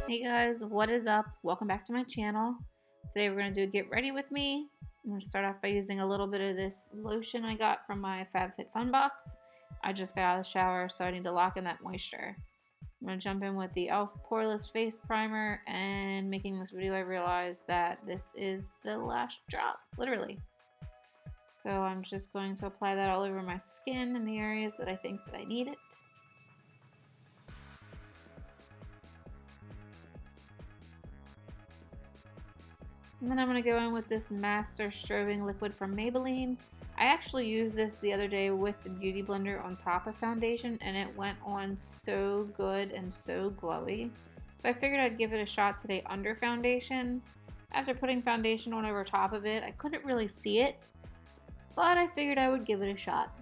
Hey guys, what is up? Welcome back to my channel. Today we're going to do a get ready with me. I'm going to start off by using a little bit of this lotion I got from my FabFitFun box. I just got out of the shower, so I need to lock in that moisture. I'm going to jump in with the e.l.f. Poreless Face Primer, and making this video I realized that this is the last drop, literally. So I'm just going to apply that all over my skin in the areas that I think that I need it. And then I'm going to go in with this masterstrobing liquid from Maybelline. I actually used this the other day with the Beauty Blender on top of foundation, and it went on so good and so glowy. So I figured I'd give it a shot today under foundation. After putting foundation on over top of it, I couldn't really see it, but I figured I would give it a shot.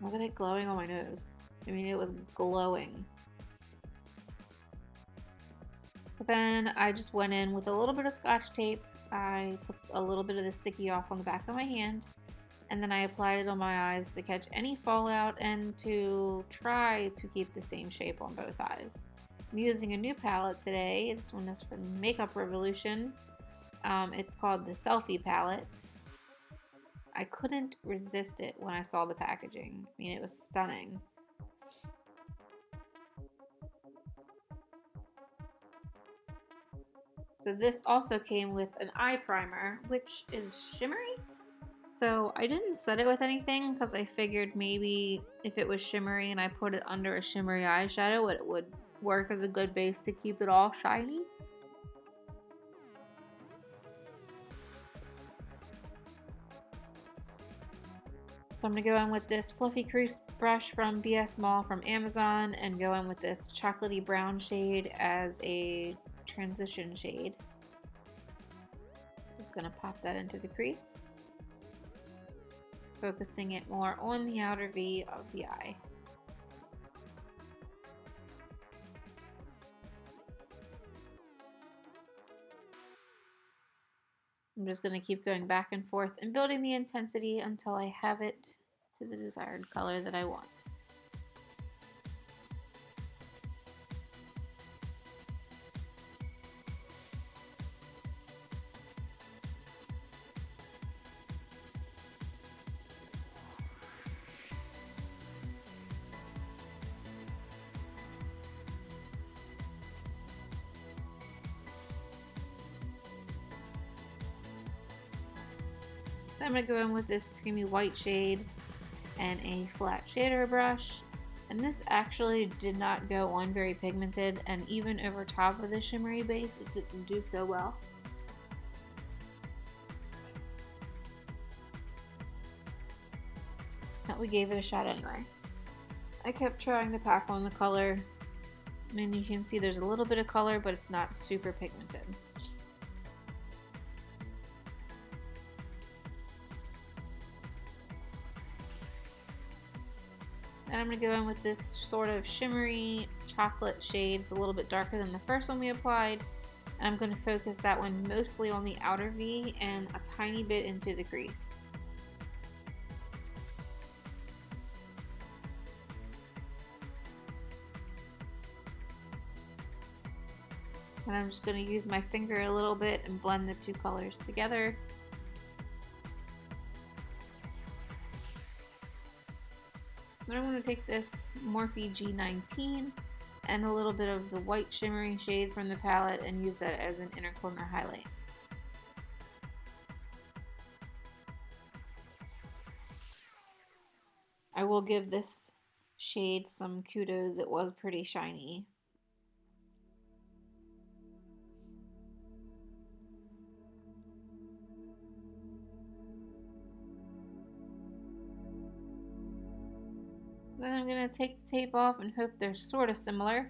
Look at it glowing on my nose. I mean, it was glowing. So then I just went in with a little bit of Scotch tape. I took a little bit of the sticky off on the back of my hand, and then I applied it on my eyes to catch any fallout and to try to keep the same shape on both eyes. I'm using a new palette today. This one is from Makeup Revolution. It's called the SELFIE Palette. I couldn't resist it when I saw the packaging. I mean, it was stunning. So this also came with an eye primer, which is shimmery. So I didn't set it with anything because I figured maybe if it was shimmery and I put it under a shimmery eyeshadow, it would work as a good base to keep it all shiny. So I'm going to go in with this fluffy crease brush from BS Mall from Amazon and go in with this chocolatey brown shade as a transition shade. Just going to pop that into the crease, focusing it more on the outer V of the eye. I'm just going to keep going back and forth and building the intensity until I have it to the desired color that I want. Then I'm going to go in with this creamy white shade and a flat shader brush. And this actually did not go on very pigmented, and even over top of the shimmery base, it didn't do so well. But we gave it a shot anyway. I kept trying to pack on the color, and you can see there's a little bit of color, but it's not super pigmented. Then I'm going to go in with this sort of shimmery chocolate shade. It's a little bit darker than the first one we applied. And I'm going to focus that one mostly on the outer V and a tiny bit into the crease. And I'm just going to use my finger a little bit and blend the two colors together. Then I'm going to take this Morphe G19 and a little bit of the white shimmery shade from the palette and use that as an inner corner highlight. I will give this shade some kudos. It was pretty shiny. Then I'm going to take the tape off and hope they're sort of similar.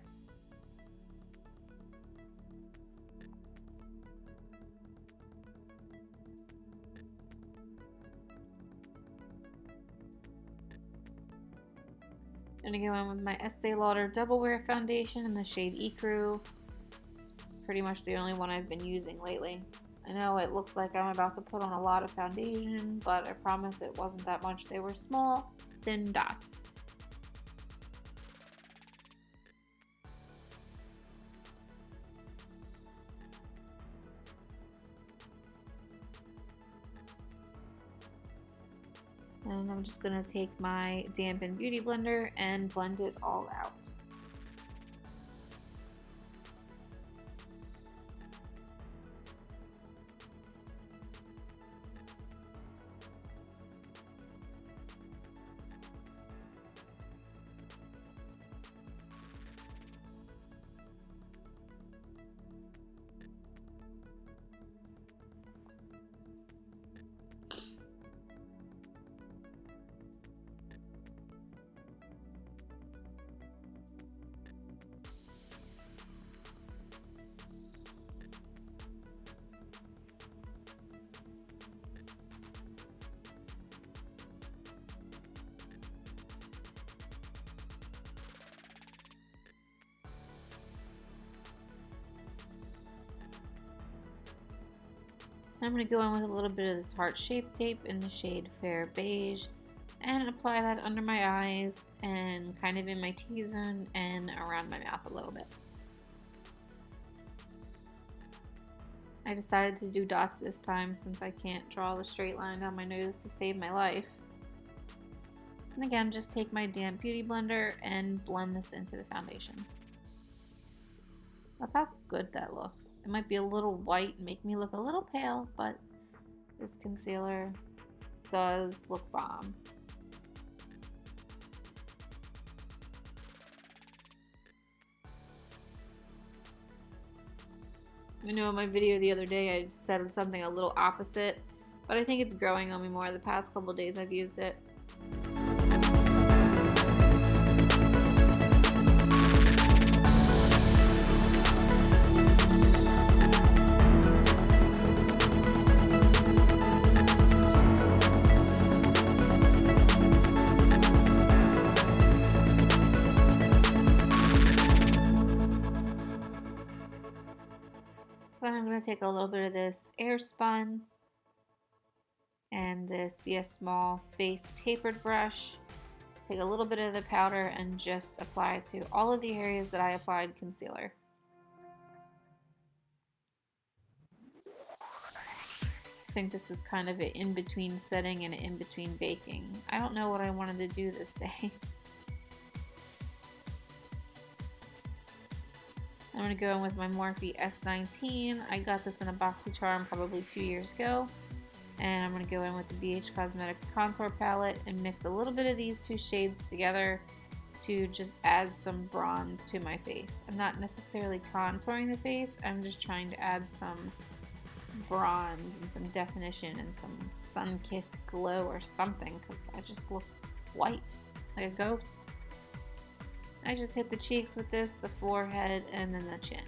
I'm going to go in with my Estee Lauder Double Wear Foundation in the shade Ecru. It's pretty much the only one I've been using lately. I know it looks like I'm about to put on a lot of foundation, but I promise it wasn't that much. They were small, thin dots. And I'm just going to take my dampened beauty blender and blend it all out. I'm going to go in with a little bit of the Tarte Shape Tape in the shade Fair Beige and apply that under my eyes and kind of in my T-zone and around my mouth a little bit. I decided to do dots this time since I can't draw the straight line down my nose to save my life. And again, just take my damp beauty blender and blend this into the foundation. That's how good that looks. It might be a little white and make me look a little pale, but this concealer does look bomb. I know in my video the other day I said something a little opposite, but I think it's growing on me more the past couple days I've used it. Then I'm going to take a little bit of this Airspun and this Be a Small Face tapered brush. Take a little bit of the powder and just apply it to all of the areas that I applied concealer. I think this is kind of an in-between setting and an in-between baking. I don't know what I wanted to do this day. I'm going to go in with my Morphe S19. I got this in a BoxyCharm probably 2 years ago. And I'm going to go in with the BH Cosmetics contour palette and mix a little bit of these two shades together to just add some bronze to my face. I'm not necessarily contouring the face, I'm just trying to add some bronze and some definition and some sun-kissed glow or something, because I just look white, like a ghost. I just hit the cheeks with this, the forehead, and then the chin.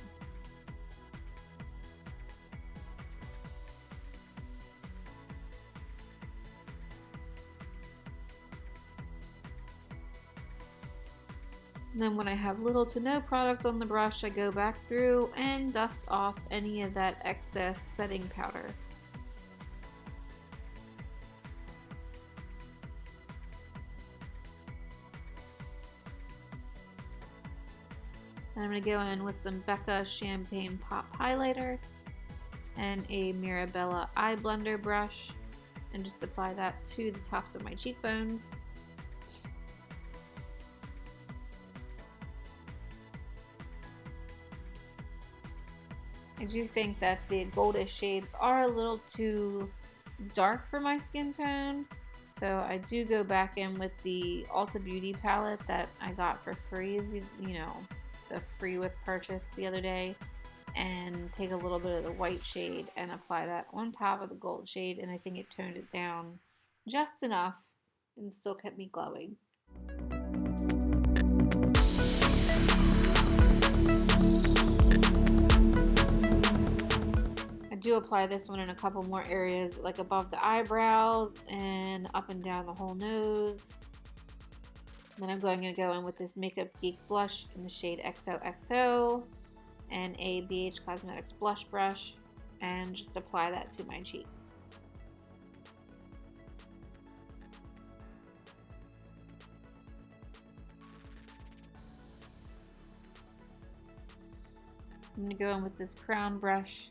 And then when I have little to no product on the brush, I go back through and dust off any of that excess setting powder. And I'm going to go in with some Becca Champagne Pop Highlighter and a Mirabella Eye Blender brush and just apply that to the tops of my cheekbones. I do think that the goldish shades are a little too dark for my skin tone, so I do go back in with the Ulta Beauty palette that I got for free, you know, the free with purchase the other day, and take a little bit of the white shade and apply that on top of the gold shade, and I think it toned it down just enough and still kept me glowing. I do apply this one in a couple more areas, like above the eyebrows and up and down the whole nose. Then I'm going to go in with this Makeup Geek blush in the shade XOXO and a BH Cosmetics blush brush and just apply that to my cheeks. I'm going to go in with this crown brush,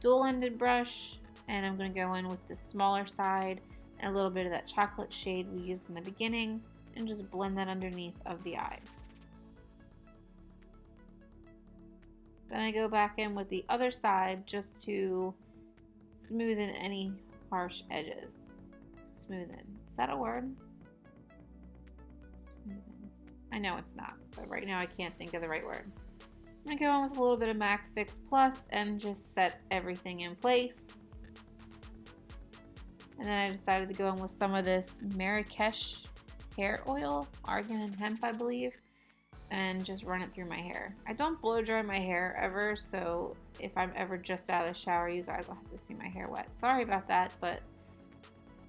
dual-ended brush, and I'm going to go in with the smaller side and a little bit of that chocolate shade we used in the beginning, and just blend that underneath of the eyes. Then I go back in with the other side just to smoothen any harsh edges. Smoothen. Is that a word? Smoothen. I know it's not, but right now I can't think of the right word. I'm going to go in with a little bit of MAC Fix Plus and just set everything in place. And then I decided to go in with some of this Marrakesh hair oil, argan and hemp I believe, and just run it through my hair. I don't blow dry my hair ever, so if I'm ever just out of the shower, you guys will have to see my hair wet. Sorry about that, but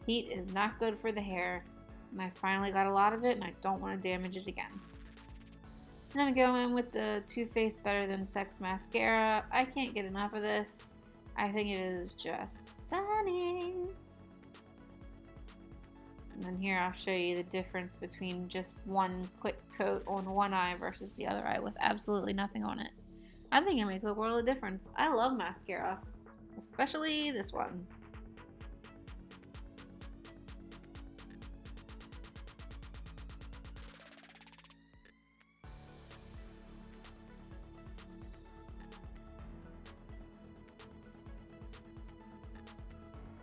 heat is not good for the hair, and I finally got a lot of it, and I don't want to damage it again. And then I go in with the Too Faced Better Than Sex mascara. I can't get enough of this. I think it is just stunning. And then here I'll show you the difference between just one quick coat on one eye versus the other eye with absolutely nothing on it. I think it makes a world of difference. I love mascara, especially this one.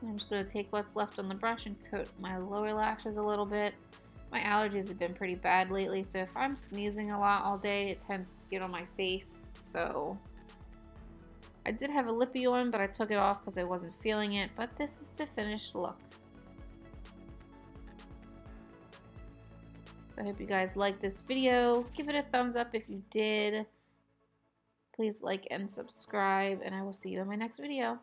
I'm just going to take what's left on the brush and coat my lower lashes a little bit. My allergies have been pretty bad lately, so if I'm sneezing a lot all day, it tends to get on my face. So I did have a lippy on, but I took it off because I wasn't feeling it. But this is the finished look. So I hope you guys liked this video. Give it a thumbs up if you did. Please like and subscribe, and I will see you in my next video.